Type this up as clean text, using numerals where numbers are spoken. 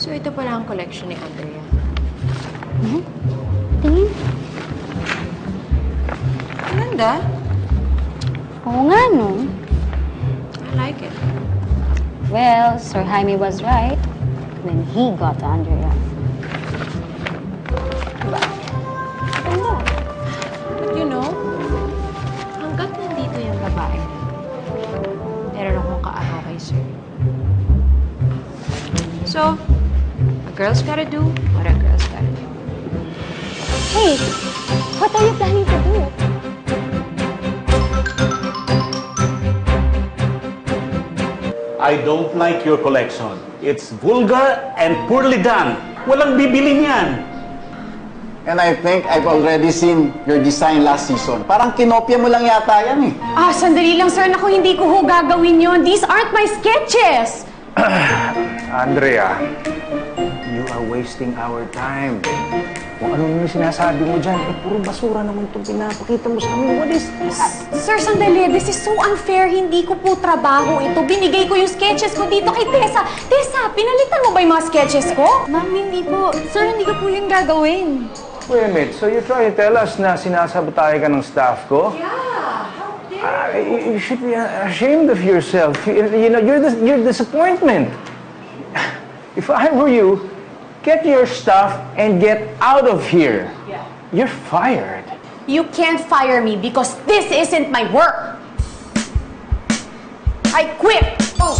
So, ito pala ang collection ni Andrea. Tingin. Maganda. Oo nga, no? I like it. Well, Sir Jaime was right when he got Andrea. Diba? Ganda. But you know, hanggat nandito yung babae na, meron akong kaagaw kay Sir. So, a girl's gotta do what a girl's gotta do. Hey, what are you planning to do? I don't like your collection. It's vulgar and poorly done. Walang bibili niyan. And I think I've already seen your design last season. Parang kinopya mo lang yata yan eh. Sandali lang, sir. Naku, hindi ko ho gagawin yun. These aren't my sketches! Andrea, you are wasting our time. Kung ano yung sinasabi mo dyan, puro basura naman itong pinapakita mo sa amin. What is this? Sir, sandali. This is so unfair. Hindi ko po trabaho ito. Binigay ko yung sketches ko dito kay Tessa. Tessa, pinalitan mo ba yung mga sketches ko? Ma'am, hindi po. Sir, hindi ko po yung gagawin. Wait a minute, so you're trying to tell us na sinasabotahe ka ng staff ko? Yeah, how dare You should be ashamed of yourself. You know, you're disappointment. If I were you, get your stuff and get out of here. Yeah. You're fired. You can't fire me because this isn't my work. I quit. Oh.